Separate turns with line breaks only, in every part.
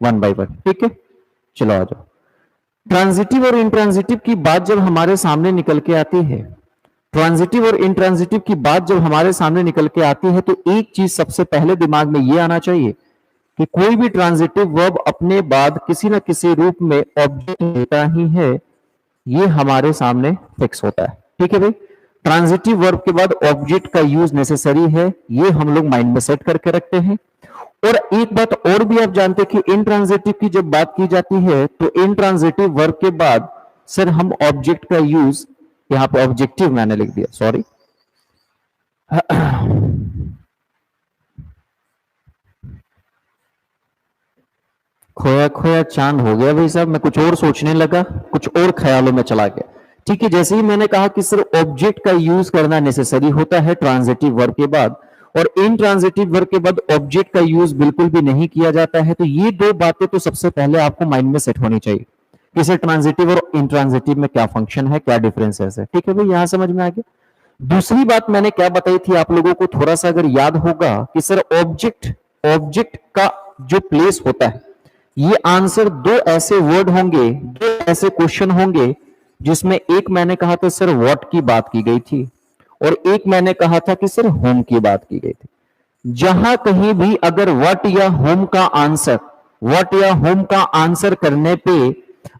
One by one, ठीक है। चलो आ जाओ। ट्रांजिटिव और इंट्रांजिटिव की बात जब हमारे सामने निकल के आती है, ट्रांजिटिव और इंट्रांजिटिव की बात जब हमारे सामने निकल के आती है, तो एक चीज सबसे पहले दिमाग में यह आना चाहिए कि कोई भी ट्रांजिटिव वर्ब अपने बाद किसी न किसी रूप में ऑब्जेक्ट लेता ही है, ये हमारे सामने फिक्स होता है, ठीक है भाई। ट्रांजिटिव वर्ब के बाद ऑब्जेक्ट का यूज नेसेसरी है, ये हम लोग माइंड में सेट करके रखते हैं। और एक बात और भी आप जानते हैं कि इंट्रांजिटिव की जब बात की जाती है तो इंट्रांजिटिव वर्ब के बाद सर हम ऑब्जेक्ट का यूज, यहां पे ऑब्जेक्टिव मैंने लिख दिया, सॉरी, खोया खोया चांद हो गया भाई साहब, मैं कुछ और सोचने लगा, कुछ और ख्यालों में चला गया, ठीक है। जैसे ही मैंने कहा कि सर ऑब्जेक्ट का यूज करना नेसेसरी होता है ट्रांजिटिव वर्ब के बाद, और इंट्रांजिटिव वर्ब के बाद ऑब्जेक्ट का यूज बिल्कुल भी नहीं किया जाता है, तो ये दो बातें तो सबसे पहले आपको माइंड में सेट होनी चाहिए कि सर ट्रांजिटिव और इंट्रांजिटिव में क्या फंक्शन है, क्या डिफरेंसेस है, ठीक है भाई, यहां समझ में आ गया। दूसरी बात मैंने क्या बताई थी आप लोगों को, थोड़ा सा अगर याद होगा कि सर ऑब्जेक्ट ऑब्जेक्ट का जो प्लेस होता है, ये आंसर दो ऐसे वर्ड होंगे, दो ऐसे क्वेश्चन होंगे, जिसमें एक मैंने कहा था सर व्हाट की बात की गई थी, और एक मैंने कहा था कि सर होम की बात की गई थी। जहां कहीं भी अगर व्हाट या होम का आंसर, व्हाट या होम का आंसर करने पे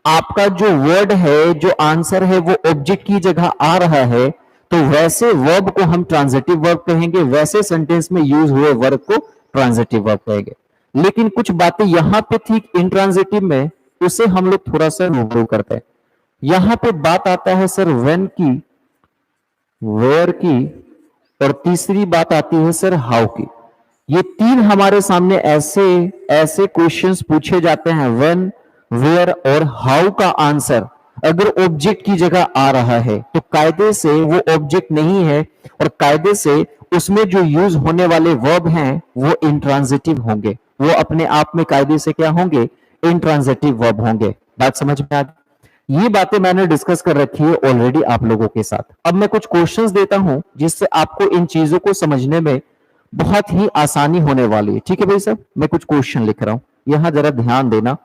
आपका जो वर्ड है, जो आंसर है, वो ऑब्जेक्ट की जगह आ रहा है, तो वैसे वर्ब को हम ट्रांजिटिव वर्ब कहेंगे, वैसे सेंटेंस में यूज हुए वर्ब को ट्रांजिटिव वर्ब कहेंगे। लेकिन कुछ बातें यहां पे थी इंट्रांजिटिव में, उसे हम लोग थोड़ा सा रूबरू करते हैं। यहां पे बात आता है सर व्हेन की, वेयर की, और तीसरी बात आती है सर हाउ की। ये तीन हमारे सामने ऐसे ऐसे क्वेश्चंस पूछे जाते हैं, व्हेन, वेयर और हाउ का आंसर अगर ऑब्जेक्ट की जगह आ रहा है तो कायदे से वो ऑब्जेक्ट नहीं है, और कायदे से उसमें जो यूज होने वाले वर्ब हैं वो इंट्रांजिटिव होंगे, वो अपने आप में कायदे से क्या होंगे, इंट्रांजिटिव वर्ब होंगे। बात समझ में आ गई? ये बातें मैंने डिस्कस कर रखी है ऑलरेडी आप लोगों के साथ। अब मैं कुछ क्वेश्चंस देता हूं जिससे आपको इन चीजों को समझने में बहुत ही आसानी होने वाली है, ठीक है भाई साहब। मैं कुछ क्वेश्चन लिख रहा हूं, यहां जरा ध्यान देना।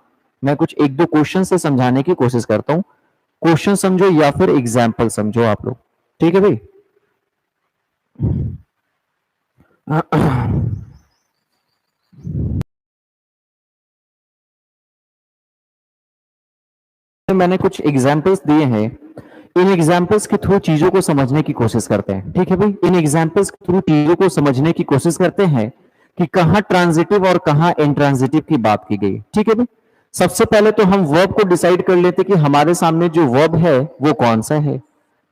मैं कुछ एक दो क्वेश्चन से समझाने की कोशिश करता हूं, क्वेश्चन समझो या फिर एग्जाम्पल समझो आप लोग, ठीक है भाई। मैंने कुछ एग्जाम्पल्स दिए हैं, इन एग्जाम्पल्स के थ्रू चीजों को समझने की कोशिश करते हैं, ठीक है भाई। इन एग्जाम्पल्स के थ्रू चीजों को समझने की कोशिश करते हैं कि कहां ट्रांजिटिव और कहां इंट्रांजिटिव की बात की गई, ठीक है भाई। सबसे पहले तो हम वर्ब को डिसाइड कर लेते कि हमारे सामने जो वर्ब है वो कौन सा है।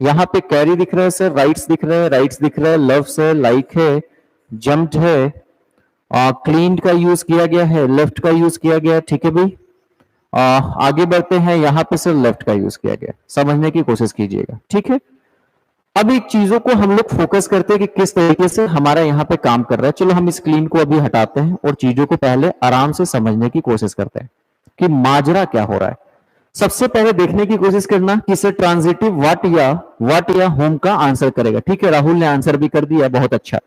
यहाँ पे कैरी दिख रहा है सर, राइट्स दिख रहा है, राइट्स दिख रहा है, लव्स है, लाइक है, जम्प्ड है, क्लीन्ड का यूज किया गया है, लेफ्ट का यूज किया गया है, ठीक है भाई। आगे बढ़ते हैं, यहां पे सिर्फ लेफ्ट का यूज किया गया, समझने की कोशिश कीजिएगा, ठीक है। अब एक चीजों को हम लोग फोकस करते हैं कि किस तरीके से हमारा यहाँ पे काम कर रहा है। चलो हम इस क्लीन को अभी हटाते हैं और चीजों को पहले आराम से समझने की कोशिश करते हैं कि माजरा क्या हो रहा है। सबसे पहले देखने की कोशिश करना कि सर ट्रांजिटिव व्हाट या होम का आंसर करेगा, ठीक है। राहुल ने आंसर भी कर दिया, बहुत अच्छा।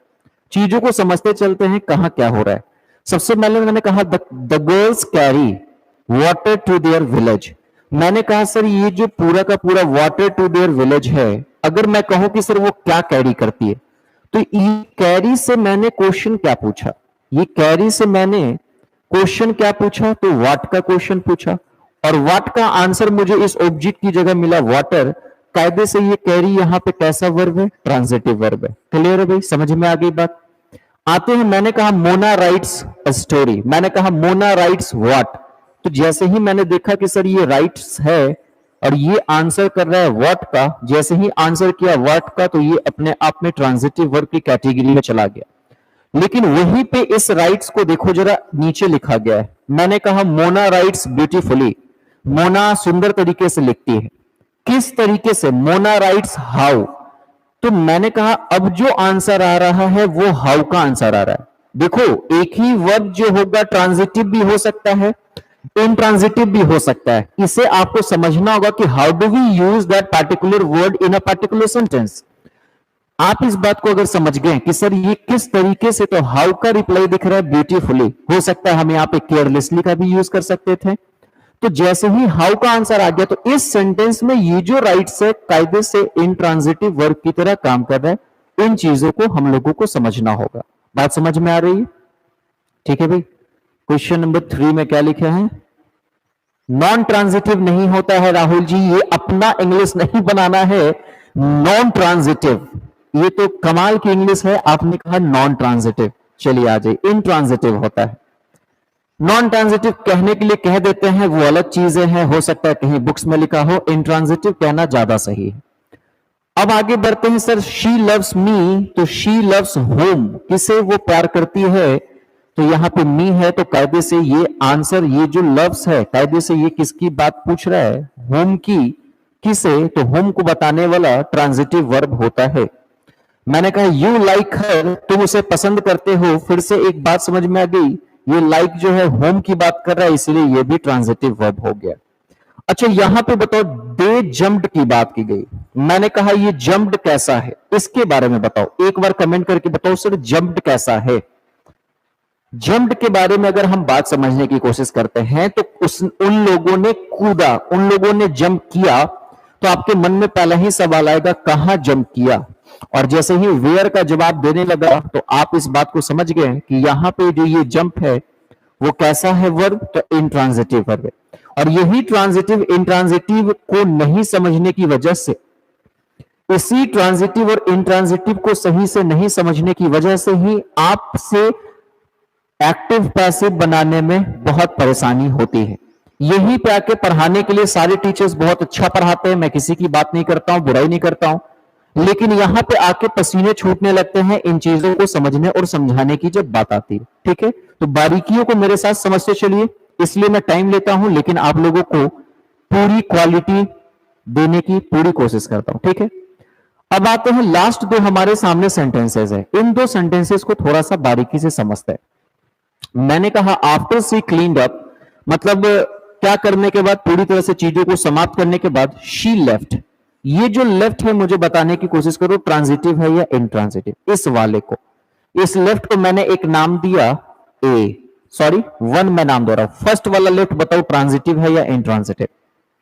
चीजों को समझते चलते हैं कहां क्या हो रहा है। सबसे पहले मैंने कहा the girls carry water to their village. मैंने कहा सर ये जो पूरा का पूरा वाटर टू देयर विलेज है, अगर मैं कहूं कि सर वो क्या कैरी करती है, तो ये कैरी से मैंने क्वेश्चन क्या पूछा, ये कैरी से मैंने क्वेश्चन क्या पूछा, तो व्हाट का क्वेश्चन पूछा, और व्हाट का आंसर मुझे इस ऑब्जेक्ट की जगह मिला वाटर। कायदे से ये कैरी यहां पे कैसा वर्ब है, ट्रांजिटिव वर्ब है। क्लियर है भाई, समझ में आ गई बात। आते हैं, मैंने कहा मोना राइट्स अ स्टोरी, मैंने कहा मोना राइट्स व्हाट, तो जैसे ही मैंने देखा कि सर ये राइट्स है और ये आंसर कर रहा है व्हाट का, जैसे ही आंसर किया व्हाट का, तो ये अपने आप में ट्रांजिटिव वर्ब की कैटेगरी में चला गया। लेकिन वहीं पे इस राइट्स को देखो जरा, नीचे लिखा गया है, मैंने कहा मोना राइट्स ब्यूटीफुली, मोना सुंदर तरीके से लिखती है। किस तरीके से, मोना राइट्स हाउ, तो मैंने कहा अब जो आंसर आ रहा है वो हाउ का आंसर आ रहा है। देखो एक ही वर्ब जो होगा ट्रांजिटिव भी हो सकता है, इंट्रांजिटिव भी हो सकता है। इसे आपको समझना होगा कि how do we use that particular word in a particular sentence. आप इस बात को अगर समझ गए कि सर ये किस तरीके से, तो हाउ का रिप्लाई दिख रहा है ब्यूटीफुली, हो सकता है हम यहाँ पे केयरलेसली का भी यूज कर सकते थे। तो जैसे ही हाउ का आंसर आ गया, तो इस सेंटेंस में ये जो राइट्स है कायदे से इंट्रांजिटिव वर्ब की तरह काम कर रहा है। इन चीजों को हम लोगों को समझना होगा। बात समझ में आ रही है? ठीक है भाई। क्वेश्चन नंबर 3 में क्या लिखा है? नॉन ट्रांजिटिव नहीं होता है राहुल जी, ये अपना इंग्लिश नहीं बनाना है। नॉन ट्रांजिटिव, ये तो कमाल की इंग्लिश है, आपने कहा नॉन ट्रांजिटिव। चलिए आ जाइए, इनट्रांजिटिव होता है। नॉन ट्रांजिटिव कहने के लिए कह देते हैं, वो अलग चीजें हैं, हो सकता है कहीं बुक्स में लिखा हो। इंट्रांजिटिव कहना ज्यादा सही है। अब आगे बढ़ते हैं। सर शी लव्स मी, तो शी लव्स होम, किसे वो प्यार करती है? तो यहां पे मी है, तो कायदे से ये आंसर, ये जो लव्स है, कायदे से ये किसकी बात पूछ रहा है? होम की। किसे? तो होम को बताने वाला ट्रांजिटिव वर्ब होता है। मैंने कहा यू लाइक हर, तुम उसे पसंद करते हो। फिर से एक बात समझ में आ गई, ये लाइक जो है होम की बात कर रहा है, इसलिए ये भी ट्रांजिटिव वर्ब हो गया। अच्छा यहां पे बताओ, दे जम्प्ड की बात की गई। मैंने कहा ये जम्प्ड कैसा है, इसके बारे में बताओ। एक बार कमेंट करके बताओ सर जम्प्ड कैसा है। जम्प्ड के बारे में अगर हम बात समझने की कोशिश करते हैं, तो उन लोगों ने कूदा, उन लोगों ने जंप किया, तो आपके मन में पहला ही सवाल आएगा कहां जंप किया। और जैसे ही वेयर का जवाब देने लगा, तो आप इस बात को समझ गए कि यहां पे जो ये जंप है वो कैसा है वर्ब? तो इंट्रांजिटिव वर्ब है। और यही ट्रांजिटिव इंट्रांजिटिव को नहीं समझने की वजह से, इसी ट्रांजिटिव और इंट्रांजिटिव को सही से नहीं समझने की वजह से ही आपसे एक्टिव पैसिव बनाने में बहुत परेशानी होती है। यहीं पे आके पढ़ाने के लिए सारे टीचर्स बहुत अच्छा पढ़ाते हैं, मैं किसी की बात नहीं करता हूं, बुराई नहीं करता हूं, लेकिन यहां पे आके पसीने छूटने लगते हैं इन चीजों को समझने और समझाने की जब बात आती है। ठीक है, तो बारीकियों को मेरे साथ समझते चलिए, इसलिए मैं टाइम लेता हूं, लेकिन आप लोगों को पूरी क्वालिटी देने की पूरी कोशिश करता हूं। ठीक है, अब आते हैं लास्ट दो हमारे सामने सेंटेंसेस है। इन दो सेंटेंसेस को थोड़ा सा बारीकी से समझते हैं। मैंने कहा आफ्टर सी क्लीन्ड अप, मतलब क्या करने के बाद, पूरी तरह से चीजों को समाप्त करने के बाद। शी लेफ्ट, ये जो लेफ्ट है मुझे बताने की कोशिश करो ट्रांजिटिव है या इंट्रांजिटिव। इस वाले को, इस लेफ्ट को मैंने एक नाम दिया ए, सॉरी वन मैं नाम दे रहा हूं। फर्स्ट वाला लेफ्ट बताओ ट्रांजिटिव है या इंट्रांजिटिव?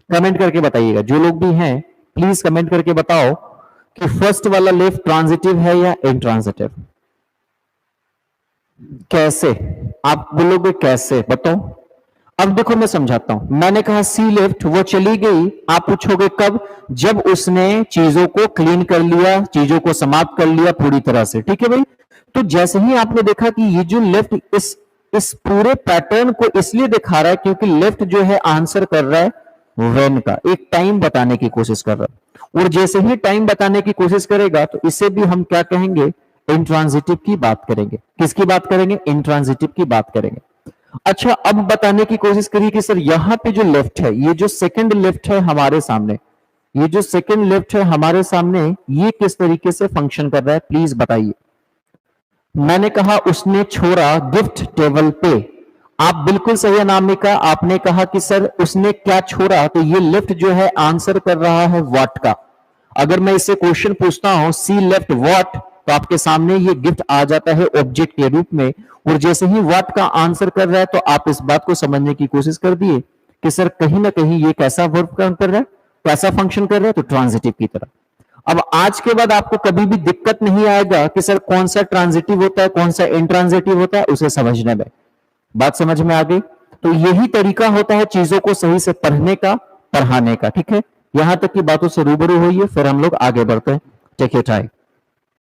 कमेंट करके बताइएगा, जो लोग भी हैं प्लीज कमेंट करके बताओ कि फर्स्ट वाला लेफ्ट ट्रांजिटिव है या इंट्रांजिटिव। कैसे आप बोलोगे, कैसे बताओ? अब देखो मैं समझाता हूं। मैंने कहा सी लेफ्ट, वो चली गई। आप पूछोगे कब? जब उसने चीजों को क्लीन कर लिया, चीजों को समाप्त कर लिया पूरी तरह से। ठीक है भाई, तो जैसे ही आपने देखा कि ये जो लेफ्ट इस पूरे पैटर्न को इसलिए दिखा रहा है क्योंकि लेफ्ट जो है आंसर कर रहा है व्हेन का, एक टाइम बताने की कोशिश कर रहा है। और जैसे ही टाइम बताने की कोशिश करेगा, तो इसे भी हम क्या कहेंगे? इंट्रांजिटिव की बात करेंगे। किसकी बात करेंगे? इंट्रांजिटिव की बात करेंगे। अच्छा अब बताने की कोशिश करिए कि सर यहां पे जो लेफ्ट है, ये जो सेकंड लेफ्ट है हमारे सामने, ये जो सेकंड लेफ्ट है हमारे सामने, ये किस तरीके से फंक्शन कर रहा है प्लीज बताइए। मैंने कहा उसने छोड़ा गिफ्ट टेबल पे। आप बिल्कुल सही अनामिका, आपने कहा कि सर उसने क्या छोड़ा, तो ये लेफ्ट जो है आंसर कर रहा है व्हाट का। अगर मैं इससे क्वेश्चन पूछता हूं सी लेफ्ट व्हाट, तो आपके सामने ये गिफ्ट आ जाता है ऑब्जेक्ट के रूप में। और जैसे ही व्हाट का आंसर कर रहा है, तो आप इस बात को समझने की कोशिश कर दिए कि सर कहीं ना कहीं ये कैसा वर्ब काम कर रहा है, कैसा फंक्शन कर रहा है, तो ट्रांजिटिव की तरह। अब आज के बाद आपको कभी भी दिक्कत नहीं आएगा कि सर कौन सा ट्रांजिटिव होता है, कौन सा इंट्रांजिटिव होता है, उसे समझने में। बात समझ में आ गई? तो यही तरीका होता है चीजों को सही से पढ़ने का, पढ़ाने का। ठीक है, यहां तक की बातों से रूबरू होइए, फिर हम लोग आगे बढ़ते हैं। Take your time.